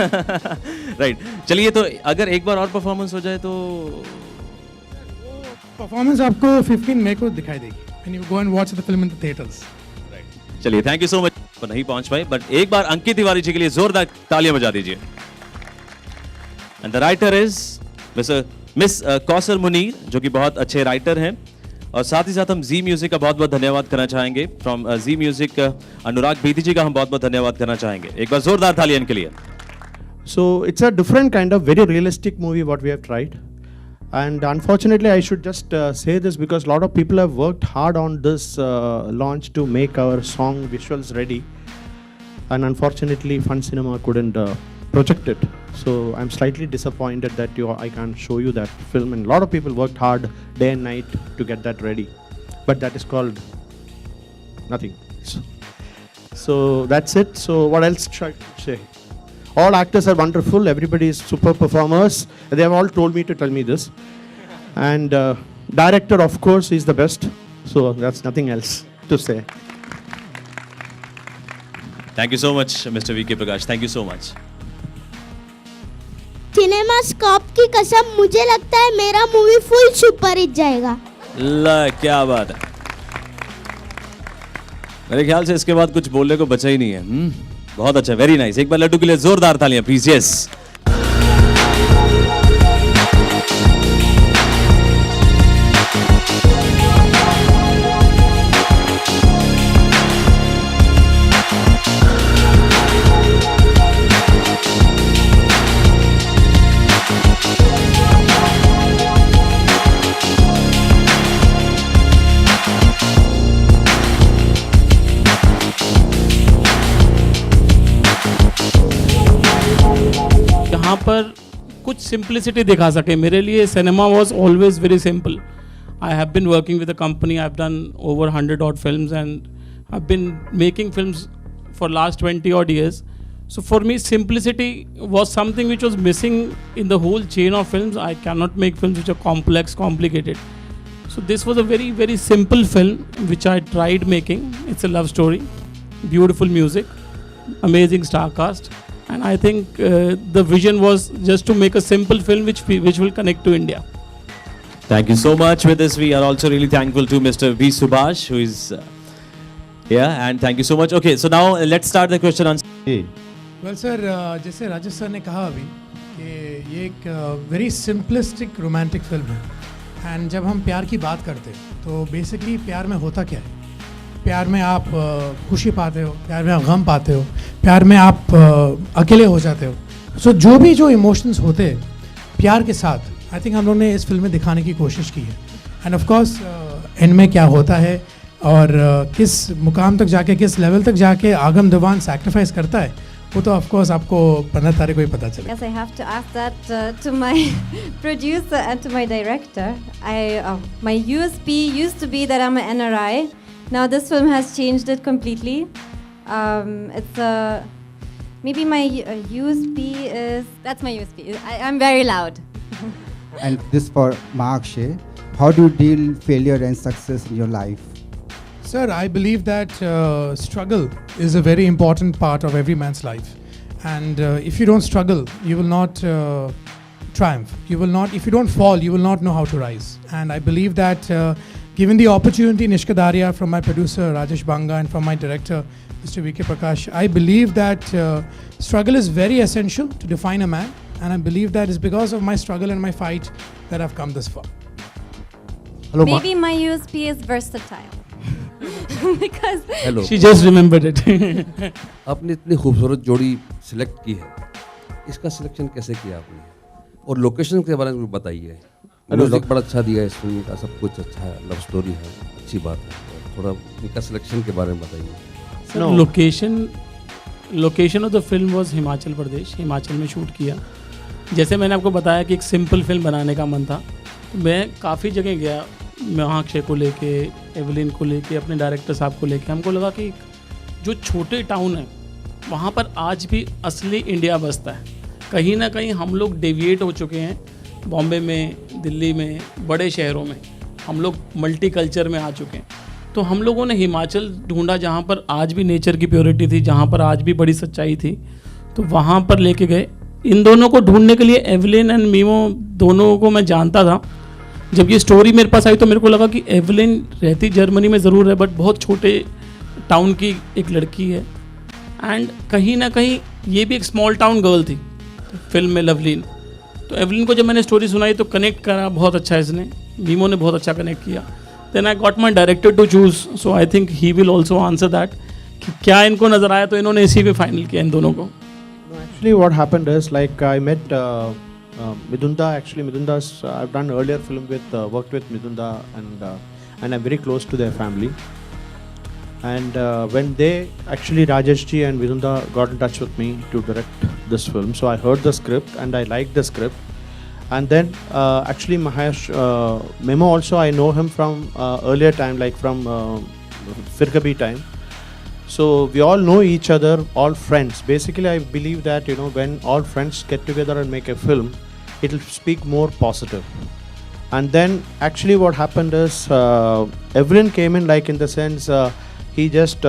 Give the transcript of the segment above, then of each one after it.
Right चलिए, तो अगर एक बार और परफॉर्मेंस हो जाए तो परफॉर्मेंस आपको 15 मई को दिखाई देगी when you go and watch the film in the theaters. चलिए, थैंक यू सो मच। पर नहीं पहुंच पाए, बट एक बार अंकित तिवारी जी के लिए जोरदार तालियां बजा दीजिए। And the writer is miss Kausar Munir, जो कि बहुत अच्छे राइटर हैं। और साथ ही साथ हम जी म्यूजिक का बहुत बहुत धन्यवाद करना चाहेंगे। फ्रॉम जी म्यूजिक अनुराग बेदी जी का हम बहुत बहुत धन्यवाद करना चाहेंगे। एक बार जोरदार तालियां इनके लिए। So it's a different kind of very realistic movie what we have tried. And unfortunately, I should just say this because a lot of people have worked hard on this launch to make our song visuals ready. And unfortunately, Fun Cinema couldn't project it. So I'm slightly disappointed that I can't show you that film. And a lot of people worked hard day and night to get that ready. But that is called nothing. So that's it. So what else should I say? All actors are wonderful. Everybody is super performers. They have all told me to tell me this. And director, of course, is the best. So that's nothing else to say. Thank you so much, Mr. V.K. Prakash. Thank you so much. CinemaScope की कसम, मुझे लगता है मेरा movie full super hit जाएगा। ला, क्या बात है। मेरे ख्याल से इसके बाद कुछ बोलने को बचा ही नहीं है। बहुत अच्छा, वेरी नाइस। एक बार लड्डू के लिए जोरदार तालियां प्लीज। यस, यहाँ पर कुछ सिंप्लिसिटी दिखा सके। मेरे लिए cinema was always very simple. I have been working with a company, I have done over 100 odd films and I've been making films for last 20 odd years. So for me, simplicity was something which was missing in the whole chain of films. I cannot make films which are complex, complicated. So this was a very, very simple film which I tried making. It's a love story, beautiful music, amazing star cast. And I think the vision was just to make a simple film which will connect to India. thank you so much. With this, we are also really thankful to Mr. V. Subhash, who is here, and thank you so much. Okay, so now let's start the question answer. Well sir, जैसे Rajesh sir ने कहा अभी कि ये एक very simplistic romantic film है। And जब हम प्यार की बात करते हैं तो बेसिकली प्यार में होता क्या है? प्यार में आप खुशी पाते हो, प्यार में आप गम पाते हो, प्यार में आप अकेले हो जाते हो। सो जो इमोशंस होते हैं प्यार के साथ, आई थिंक हम लोगों ने इस फिल्म में दिखाने की कोशिश की है। एंड ऑफ कोर्स एंड में क्या होता है और किस मुकाम तक जाके, किस लेवल तक जाके आगम दीवान सैक्रिफाइस करता है, वो तो ऑफ कोर्स आपको 15 तारीख को ही पता चलेगा। Yes, I have to ask that to my producer and to my director. My USP used to be that I'm an NRI. Now this film has changed it completely. It's maybe my USP is, that's my USP. I'm very loud. And this for Mark Shea. How do you deal failure and success in your life? Sir, I believe that struggle is a very important part of every man's life. And if you don't struggle, you will not triumph. You will not, if you don't fall, you will not know how to rise. And I believe that given the opportunity, Nishka Daria, from my producer Rajesh Banga and from my director, Mr. V.K. Prakash, I believe that struggle is very essential to define a man. And I believe that it's because of my struggle and my fight that I've come this far. Hello, Maybe my USP is versatile. Because hello, She just remembered it. आपने इतनी खूबसूरत जोड़ी select की है, इसका selection कैसे किया आपने? और लोकेशन के बारे में बताइए। म्यूजिक बड़ा अच्छा दिया है इस फिल्म का, सब कुछ अच्छा है, लव स्टोरी है, अच्छी बात है। थोड़ा इनका सिलेक्शन के बारे में बताइए। Sir, location of the film was Himachal Pradesh. Himachal में शूट किया। जैसे मैंने आपको बताया कि एक सिंपल फिल्म बनाने का मन था, तो मैं काफ़ी जगह गया, महाक्षय को लेके, एवलिन को लेके, अपने डायरेक्टर साहब को लेके। हमको लगा कि जो छोटे टाउन है वहाँ पर आज भी असली इंडिया बसता है। कहीं ना कहीं हम लोग डेविएट हो चुके हैं। बॉम्बे में, दिल्ली में, बड़े शहरों में हम लोग मल्टी कल्चर में आ चुके हैं। तो हम लोगों ने हिमाचल ढूंढा जहाँ पर आज भी नेचर की प्योरिटी थी, जहाँ पर आज भी बड़ी सच्चाई थी। तो वहाँ पर लेके गए। इन दोनों को ढूंढने के लिए एवलिन एंड मीमो दोनों को मैं जानता था। जब ये स्टोरी मेरे पास आई तो मेरे को लगा कि एवलिन रहती जर्मनी में ज़रूर है, बट बहुत छोटे टाउन की एक लड़की है, एंड कहीं ना कहीं ये भी एक स्मॉल टाउन गर्ल थी फिल्म में लवलीन। तो एवलिन को जब मैंने स्टोरी सुनाई तो कनेक्ट करा बहुत अच्छा इसने, मीमो ने बहुत अच्छा कनेक्ट किया। Then I got my director to choose, so I think he will also answer that कि क्या इनको नज़र आया, तो इन्होंने इसी पे फाइनल किया इन दोनों को। Actually, what happened is like I met Midunda. Actually, Midunda's I've done earlier film with worked with Midunda, and I'm very close to their family. And when they actually Rajesh ji and Midunda got in touch with me to direct this film, so I heard the script and I liked the script. And then actually Mahesh Memo also I know him from earlier time, like from Firkabi time. So we all know each other, all friends. Basically, I believe that when all friends get together and make a film, it will speak more positive. And then actually, what happened is Evelyn came in, like in the sense he just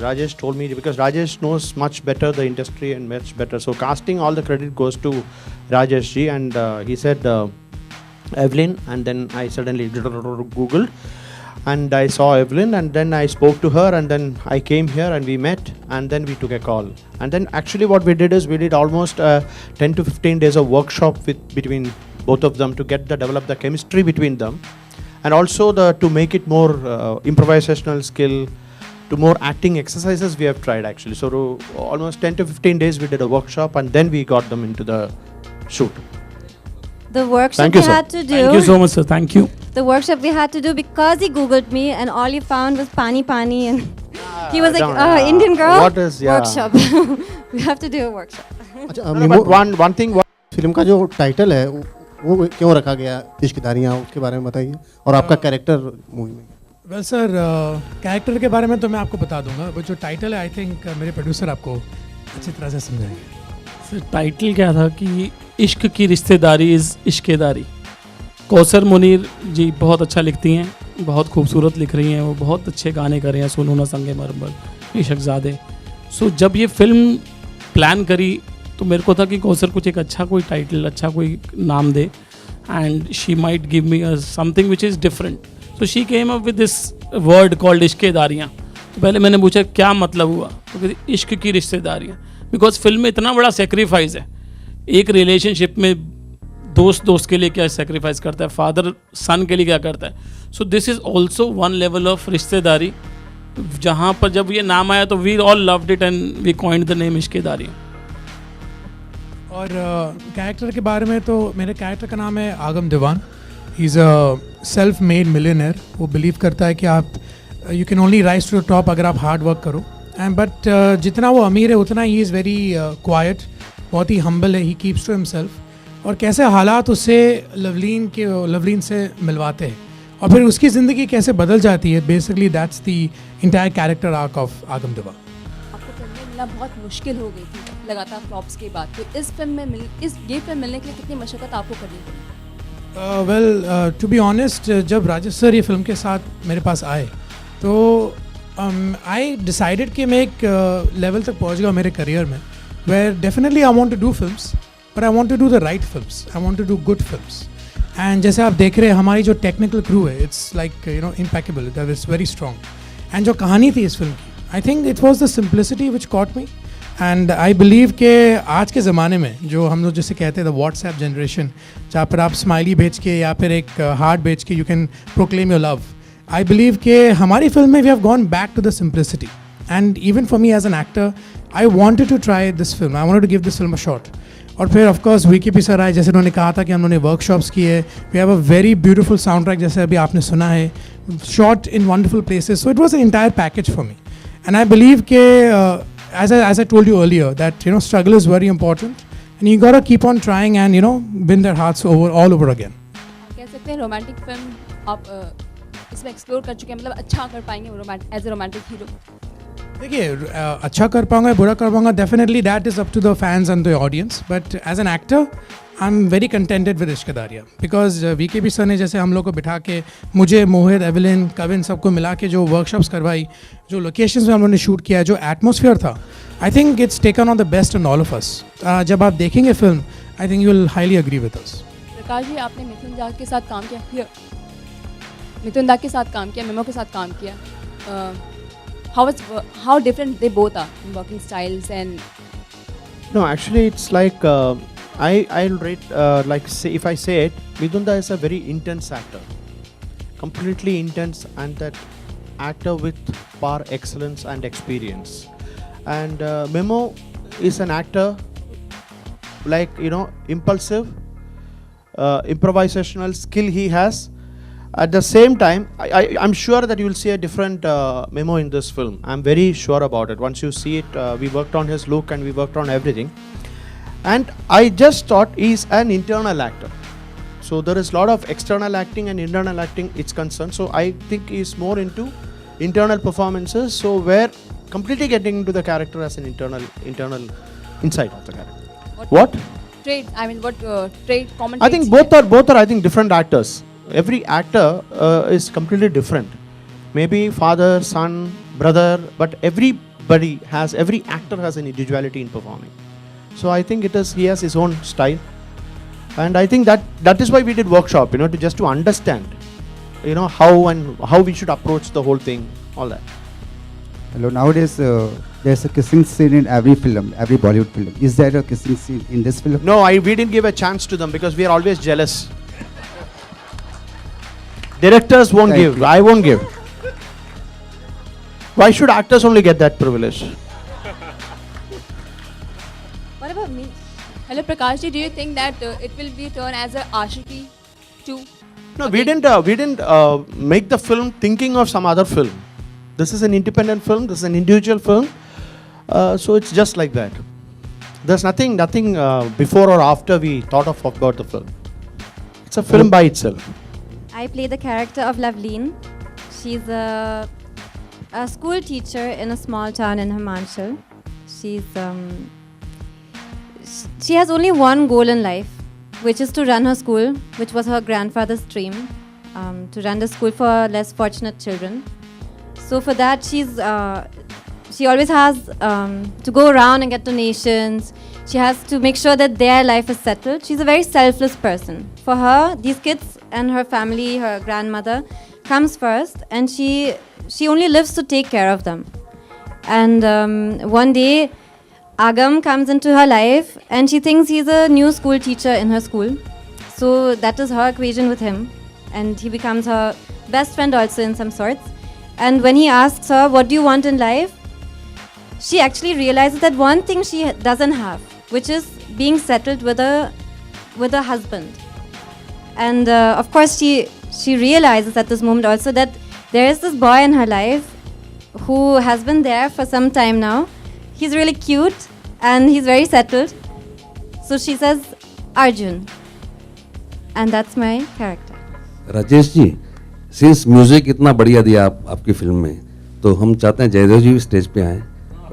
Rajesh told me, because Rajesh knows much better the industry and much better. So casting, all the credit goes to Rajesh ji, and he said Evelyn, and then I suddenly Googled. And I saw Evelyn, and then I spoke to her, and then I came here and we met, and then we took a call. And then actually what we did is we did almost 10 to 15 days of workshop between both of them to develop the chemistry between them, and also to make it more improvisational skill, to more acting exercises we have tried actually. So almost 10 to 15 days we did a workshop, and then we got them into the shoot. The workshop Thank you, we sir. had to do. Thank you so much, sir. Thank you. The workshop we had to do because he googled me and all he found was pani pani, and he was like, Indian girl. What is workshop? We have to do a workshop. अच्छा No, memo, but one thing. Film का जो title है वो क्यों रखा गया इश्कदारियाँ, उसके बारे में बताइए, और आपका कैरेक्टर मूवी में। वेल सर, कैरेक्टर के बारे में तो मैं आपको बता दूंगा, वो जो टाइटल है आई थिंक मेरे प्रोड्यूसर आपको अच्छी तरह से समझाएंगे। सर टाइटल क्या था कि इश्क की रिश्तेदारी इज़ इश्केदारी। कौसर मुनीर जी बहुत अच्छा लिखती हैं, बहुत खूबसूरत लिख रही हैं, वो बहुत अच्छे गाने कर रहे हैं, सुनो ना संगे मरमर, इशकज़ादे। सो जब ये फिल्म प्लान करी तो मेरे को था कि कौसर कुछ एक अच्छा कोई टाइटल, अच्छा कोई नाम दे, and she might give me something which is different. So she came up with this word called Ishqedaariyaan. तो पहले मैंने पूछा क्या मतलब हुआ, तो कहती इश्क की रिश्तेदारियाँ, बिकॉज फिल्म में इतना बड़ा सेक्रीफाइस है। एक रिलेशनशिप में दोस्त के लिए क्या सेक्रीफाइस करता है, फादर सन के लिए क्या करता है। So this is also one level of रिश्तेदारी, जहाँ पर जब ये नाम आया तो we all loved it and we coined the name Ishqedaari. और कैरेक्टर के बारे में तो मेरे कैरेक्टर का नाम है Agam Diwan. He is a self made millionaire. वो बिलीव करता है कि आप you can only rise to the top अगर आप हार्ड वर्क करो, एंड बट जितना वो अमीर है उतना ही इज़ वेरी क्वाइट, बहुत ही हम्बल है, ही कीप्स टू हिमसेल्फ। और कैसे हालात उससे लवलीन से मिलवाते हैं और फिर उसकी ज़िंदगी कैसे बदल जाती है। Basically that's the entire character arc of आगम दीवान। आपको फिल्म में मिलना बहुत मुश्किल हो गई थी लगातार फ्लॉप्स के बाद, तो इस फिल्म में ये फिल्म मिलने के लिए कितनी मशक्क़त आपको करनी पड़ी? वेल टू बी ऑनेस्ट, जब राजेश सर ये फिल्म के साथ मेरे पास आए तो आई डिसाइडेड कि मैं एक लेवल तक पहुंच गया मेरे करियर में, where definitely I want to do films, but I want to do the right films, I want to do good films. And जैसे आप देख रहे हैं हमारी जो टेक्निकल क्रू है, it's like impeccable, that is very strong. And जो कहानी थी इस फिल्म की, I think it was the simplicity which caught me. And I believe के आज के ज़माने में जो हम लोग जैसे कहते हैं द व्हाट्सएप जनरेशन, जहाँ पर आप स्माइली भेज के या फिर एक हार्ट भेज के you can proclaim your love, I believe के हमारी फिल्म में we have gone back to the simplicity. And even for me as an actor, I wanted to try this film, I wanted to give this film a shot. और फिर of course VKP sir आए, जैसे उन्होंने कहा था कि हम लोगों ने वर्कशॉप्स किए, we have a very beautiful sound track जैसे अभी आपने सुना है, shot in wonderful places. So it was an entire package for me, and I believe के as I told you earlier that struggle is very important and you gotta keep on trying and win their hearts all over again. कह सकते हैं romantic film आप इसमें explore कर चुके हैं, मतलब अच्छा कर पाएंगे एज ए रोमांटिक हीरो? देखिए अच्छा कर पाऊंगा बुरा कर पाऊंगा, definitely that is up to the fans and the audience, but as an actor I am very contented with Ishq Dariya, because VKP sir ने जैसे हम लोग को बिठा के मुझे, मोहित, एवलिन, कविन सबको मिला के जो वर्कशॉप्स करवाई, जो लोकेशंस में हम लोगों ने शूट किया, जो एटमॉस्फेयर था, I think it's taken on the best in all of us. जब आप देखेंगे फिल्म, I think you will highly agree with us. Prakash ji, आपने मिथुन दा के साथ काम किया, मिथुन दा के साथ काम किया, मेमो के साथ काम किया. How different they both are in working styles and No, actually, it's like I'll rate like say if I say it, Midunda is a very intense actor, completely intense, and that actor with par excellence and experience. And Memo is an actor like impulsive, improvisational skill he has. At the same time, I'm sure that you will see a different Memo in this film. I'm very sure about it. Once you see it, we worked on his look and we worked on everything. And I just thought he's an internal actor. So there is a lot of external acting and internal acting it's concerned. So I think he's more into internal performances. So we're completely getting into the character as an internal insight of the character. What? trade? I mean, what trade common? I think both are I think different actors. Every actor is completely different. Maybe father, son, brother, but every actor has an individuality in performing. So I think he has his own style, and I think that is why we did workshop, to understand, how we should approach the whole thing, all that. Hello, nowadays there's a kissing scene in every film, every Bollywood film. Is there a kissing scene in this film? No, we didn't give a chance to them because we are always jealous. Directors won't give. I won't give. Why should actors only get that privilege? What about me? Hello, Prakash ji, do you think that it will be turned as a Ashiki 2? No, we didn't make the film thinking of some other film. This is an independent film. This is an individual film. So it's just like that. There's nothing before or after we thought of about the film. It's a film by itself. I play the character of Loveleen. She's a school teacher in a small town in Himachal. She has only one goal in life, which is to run her school, which was her grandfather's dream, to run the school for less fortunate children. So for that, she always has to go around and get donations. She has to make sure that their life is settled. She's a very selfless person. For her, these kids and her family, her grandmother, comes first, and she only lives to take care of them. And one day, Agam comes into her life, and she thinks he's a new school teacher in her school. So that is her equation with him, and he becomes her best friend also in some sorts. And when he asks her, what do you want in life? She actually realizes that one thing she doesn't have, which is being settled with a husband. And of course, she realizes at this moment also that there is this boy in her life who has been there for some time now. He's really cute and he's very settled. So she says, Arjun. And that's my character. Rajesh ji, since music इतना बढ़िया दिया आपकी film में, तो हम चाहते हैं जयदेव जी भी स्टेज पे आएं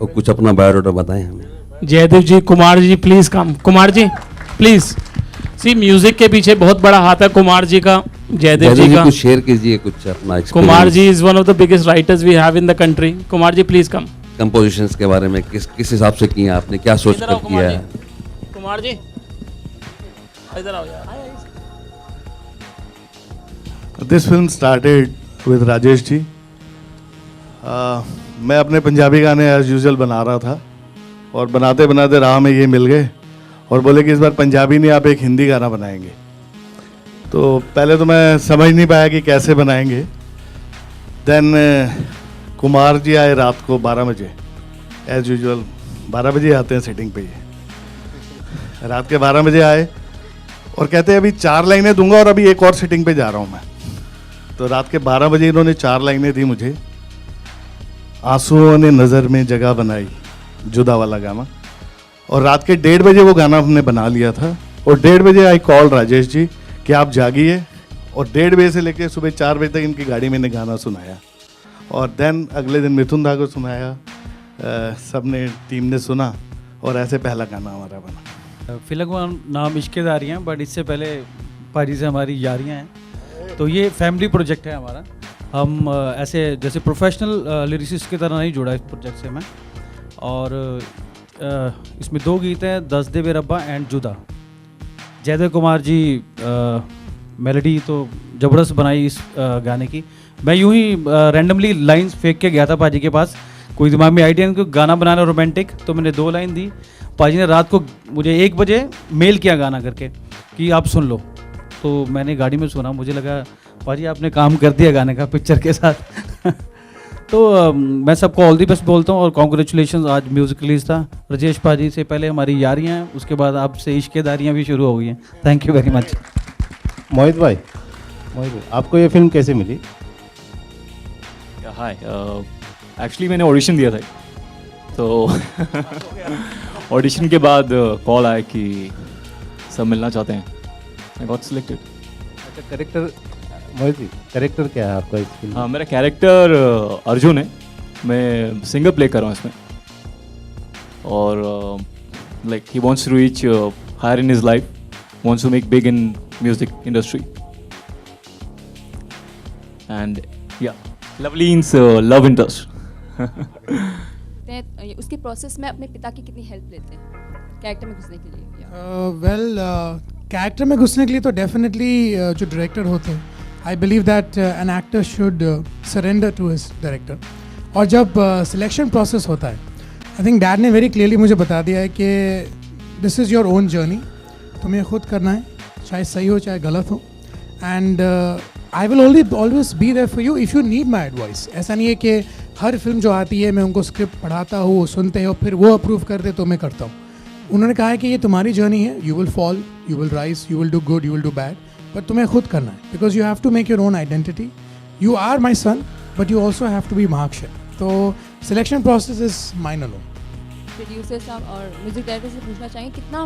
और कुछ अपना बायोडाटा बताएं हमें. Jaidev ji, Kumar ji please come. Kumar ji please. सी म्यूजिक के पीछे बहुत बड़ा हाथ है कुमार जी का, जयदेव जी का. कुछ शेयर कीजिए कुछ अपना experience. Kumar ji is one of the biggest writers we have in the country. Kumar ji please come. Compositions के बारे में किस हिसाब से किया आपने, क्या सोच कर किया है? कुमार जी इधर आओ यार. This film started with Rajesh ji. मैं अपने पंजाबी गाने एज यूजुअल बना रहा था और बनाते बनाते राह में ये मिल गए और बोले कि इस बार पंजाबी नहीं, आप एक हिंदी गाना बनाएंगे. तो पहले तो मैं समझ नहीं पाया कि कैसे बनाएंगे. देन कुमार जी आए रात को 12 बजे, एज यूजुअल 12 बजे आते हैं सेटिंग पे. ये रात के 12 बजे आए और कहते हैं अभी 4 लाइनें दूंगा और अभी एक और सेटिंग पे जा रहा हूँ मैं. तो रात के 12 बजे इन्होंने 4 लाइनें दी मुझे. आंसुओं ने नज़र में जगह बनाई, जुदा वाला गाना. और रात के 1:30 बजे वो गाना हमने बना लिया था. और 1:30 बजे आई कॉल राजेश जी कि आप जागिए. और 1:30 बजे से लेकर सुबह 4 बजे तक इनकी गाड़ी में गाना सुनाया. और देन अगले दिन मिथुन दा को सुनाया, सब ने टीम ने सुना और ऐसे पहला गाना हमारा बना। फिल्म का नाम इश्केदारियाँ, बट इससे पहले पारी से हमारी यारियाँ हैं। तो ये फैमिली प्रोजेक्ट है हमारा। हम ऐसे जैसे प्रोफेशनल लिरिसिस्ट की तरह नहीं जुड़ा इस प्रोजेक्ट से मैं। और इसमें 2 गीत हैं, दस दे बे रब्बा एंड जुदा। जयदेव कुमार जी मेलोडी तो ज़बरदस्त बनाई इस गाने की। मैं यूं ही रैंडमली लाइंस फेंक के गया था पाजी के पास, कोई दिमाग में आइडिया नहीं, गाना बनाना रोमांटिक, तो मैंने 2 लाइन दी। पाजी ने रात को मुझे 1 बजे मेल किया गाना करके कि आप सुन लो। तो मैंने गाड़ी में सुना, मुझे लगा पाजी आपने काम कर दिया गाने का पिक्चर के साथ। तो मैं सबको ऑल दी बेस्ट बोलता हूँ और कॉन्ग्रेचुलेशन। आज म्यूज़िक रिलीज था राजेश पाजी से, पहले हमारी यारियाँ हैं, उसके बाद आपसे इश्केदारियाँ भी शुरू हो गई हैं। Thank you very much. Mohit भाई, आपको ये फिल्म कैसे मिली? हाय, एक्चुअली मैंने ऑडिशन दिया था, तो ऑडिशन के बाद कॉल आया कि सब मिलना चाहते हैं। I got selected. अच्छा, कैरेक्टर मोहित जी, कैरेक्टर क्या है आपका इस फिल्म? हाँ, मेरा कैरेक्टर अर्जुन है। मैं सिंगर प्ले कर रहा हूँ इसमें, और like he wants to reach higher in his life, wants to make big in music industry, and या लवलीन्स लव इंटरेस्ट। उसके प्रोसेस में अपने पिता की कितनी हेल्प लेते हैं कैरेक्टर में घुसने के लिए? वेल, कैरेक्टर में घुसने के लिए तो डेफिनेटली जो डायरेक्टर होते हैं, I believe that an actor should surrender to his director. और जब सिलेक्शन प्रोसेस होता है, आई थिंक डैड ने वेरी क्लियरली मुझे बता दिया है कि this is your own journey, तुम्हें खुद करना है, चाहे सही हो चाहे गलत हो। And I will always be there for you if you need my advice. ऐसा नहीं है कि हर फिल्म जो आती है मैं उनको स्क्रिप्ट पढ़ाता हूँ, सुनते हो, फिर वो अप्रूव कर दे तो मैं करता हूँ। उन्होंने कहा है कि ये तुम्हारी जर्नी है, you will fall, you will rise, you will do good, you will do bad, but तुम्हें खुद करना है, because you have to make your own identity. You are my son, but you also have to be Mahakshay. तो selection process is mine alone. Producer साहब और music director से पूछना चाहिए कितना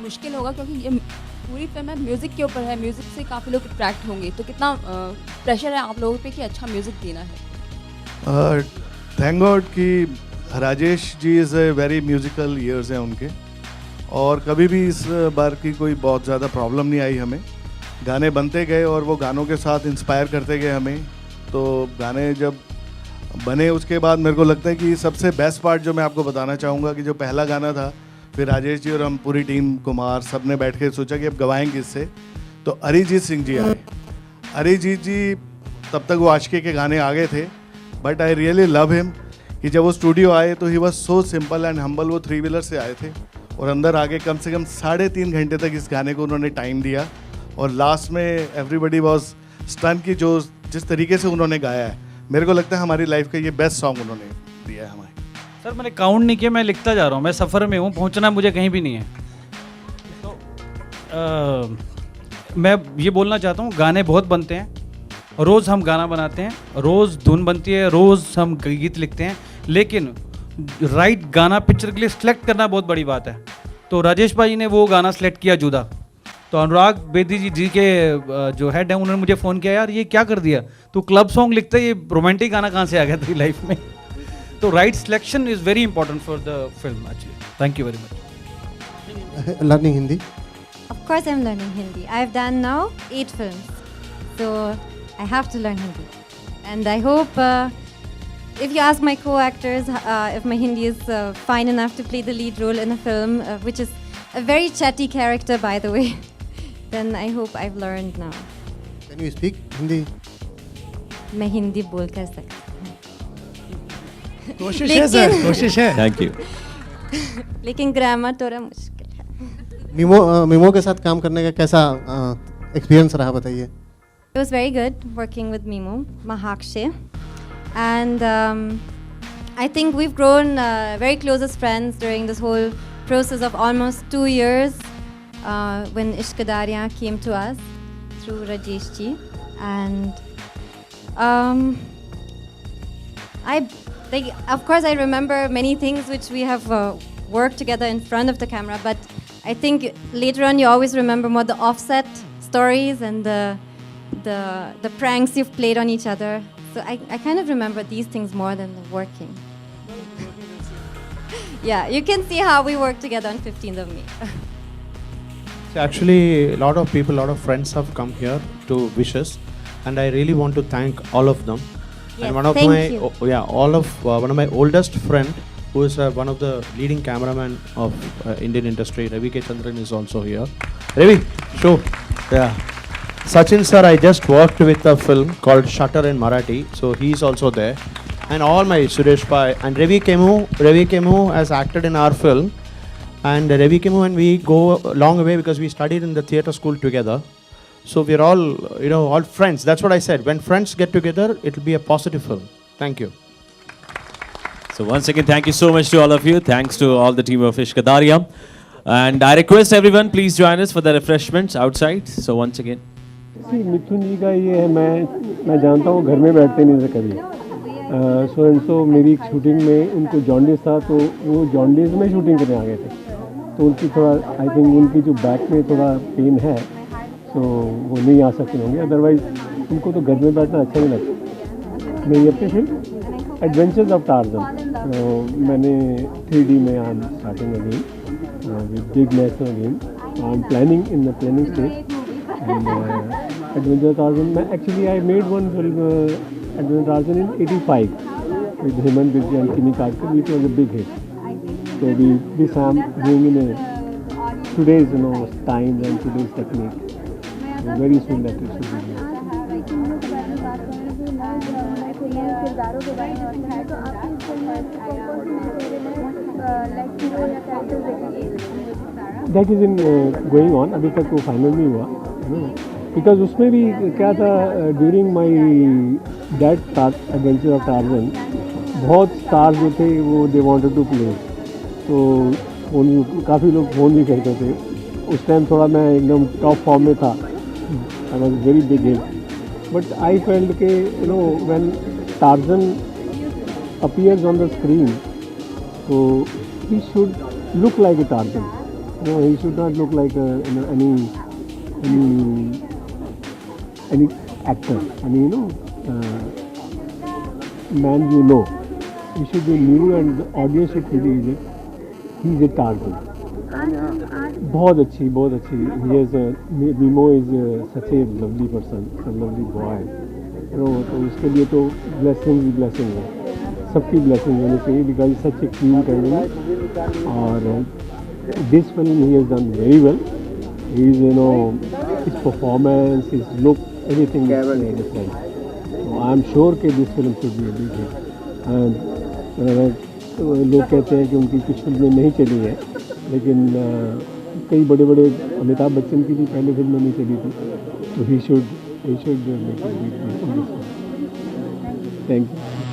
मुश्किल होगा, क्योंकि ये पूरी फिल्म है म्यूज़िक के ऊपर है, म्यूज़िक से काफ़ी लोग अट्रैक्ट होंगे, तो कितना प्रेशर है आप लोगों पे कि अच्छा म्यूज़िक देना है? थैंक गॉड कि Rajesh ji is a very musical ears हैं उनके, और कभी भी इस बार की कोई बहुत ज़्यादा प्रॉब्लम नहीं आई हमें। गाने बनते गए और वो गानों के साथ इंस्पायर करते गए हमें। तो गाने जब बने उसके बाद मेरे को लगता है कि सबसे बेस्ट पार्ट जो मैं आपको बताना चाहूँगा कि जो पहला गाना था, फिर राजेश जी और हम पूरी टीम, कुमार, सब ने बैठ के सोचा कि अब गवाएंगे इससे, तो अरिजीत सिंह जी आए। अरिजीत जी तब तक वो आशिकी के गाने आ गए थे, but I really love him कि जब वो स्टूडियो आए तो he was so simple and humble. वो 3 व्हीलर से आए थे और अंदर आके कम से कम 3.5 घंटे तक इस गाने को उन्होंने टाइम दिया, और लास्ट में एवरीबडी वॉज स्टन की जो जिस तरीके से उन्होंने गाया है। मेरे को लगता है हमारी लाइफ का ये बेस्ट सॉन्ग उन्होंने दिया है हमारे। सर मैंने काउंट नहीं किया, मैं लिखता जा रहा हूँ, मैं सफ़र में हूँ, पहुँचना मुझे कहीं भी नहीं है। तो मैं ये बोलना चाहता हूँ, गाने बहुत बनते हैं, रोज़ हम गाना बनाते हैं, रोज़ धुन बनती है, रोज़ हम गीत लिखते हैं, लेकिन राइट गाना पिक्चर के लिए सिलेक्ट करना बहुत बड़ी बात है। तो राजेश भाई ने वो गाना सेलेक्ट किया जुदा, तो अनुराग बेदी जी के जो हेड हैं उन्होंने मुझे फ़ोन किया, यार ये क्या कर दिया, तो क्लब सॉन्ग लिखते ये रोमांटिक गाना कहाँ से आ गया तेरी लाइफ में। तो right selection is very important for the film actually. Thank you very much. Learning Hindi? Of course I'm learning Hindi. I've done now 8 films. So I have to learn Hindi. And I hope if you ask my co-actors if my Hindi is fine enough to play the lead role in a film, which is a very chatty character by the way, then I hope I've learned now. Can you speak Hindi? मैं हिंदी बोल कर सकती हूँ। कोशिश है sir, कोशिश है। Thank you. लेकिन ग्रामर थोड़ा मुश्किल है। मीमो के साथ काम करने का कैसा एक्सपीरियंस रहा, बताइए। It was very good working with Mimo, Mahakshay, and I think we've grown very close as friends during this whole process of almost 2 years when Ishkadariyan came to us through Rajesh ji, and of course I remember many things which we have worked together in front of the camera, but I think later on you always remember more the offset stories and the pranks you've played on each other. So I kind of remember these things more than the working. Yeah, you can see how we work together on 15th of May. So actually, a lot of people, a lot of friends have come here to wish us, and I really want to thank all of them. Yes, and one of thank my you. one of my oldest friend, who is one of the leading cameraman of Indian industry, Ravi K. Chandran, is also here. Ravi, show. Yeah. Sachin sir, I just worked with a film called Shutter in Marathi, so he's also there. And all my Suresh Pai and Ravi Kemu has acted in our film. And Ravi Kemu and we go a long way because we studied in the theatre school together. So we're all, all friends. That's what I said. When friends get together, it'll be a positive film. Thank you. So once again, thank you so much to all of you. Thanks to all the team of Ishq Kadaria. And I request everyone, please join us for the refreshments outside. So once again. मिथुन जी का ये है, मैं जानता हूँ घर में बैठते नहीं थे कभी। सो एंड सो मेरी एक शूटिंग में उनको जॉन्डिस था, तो वो जॉन्डिस में शूटिंग करने आ गए थे। तो उनकी थोड़ा, आई थिंक उनकी जो बैक में थोड़ा पेन है, तो वो नहीं आ सकते होंगे। अदरवाइज उनको तो घर में बैठना अच्छा नहीं लगता। मेरी अपनी फिल्म एडवेंचर्स ऑफ टार्ज़न, मैंने 3D में I am starting again with big national game. I am planning in the planning stage and Adventure Tarzan. Actually, I made one film, Adventure Tarzan, in '85 with Hemant Birji and Kimi Karkar, which was a big hit. So this I am doing in today's times and today's technique. So very soon that it should be done. That is in going on. अभी तक वो final नहीं हुआ, because उसमें भी क्या था, during my that adventure of Tarzan, बहुत स्टार्स जो थे वो दे वांटेड टू प्ले, तो काफ़ी लोग फ़ोन भी करते थे। उस टाइम थोड़ा मैं एकदम टॉप फॉर्म में था, I was very big hit, but I felt के when Tarzan appears on the screen, तो he should look like a Tarzan. He should not look like any actor. Man He should be new and the audience should feel he's a Tarzan. बहुत अच्छी. He is Mimo is such a lovely person, a lovely boy. तो उसके लिए तो blessings है, सबकी blessings होनी चाहिए, because he's such a cute animal. और this film he has done very well. He's his performance, his look, everything is different. So I am sure that this film should be a big hit. लोग कहते हैं कि उनकी कुछ फिल्में नहीं चली है, लेकिन कई बड़े अमिताभ बच्चन की भी पहले फिल्में नहीं चली थी, तो he should make a big hit in this film. Thank you.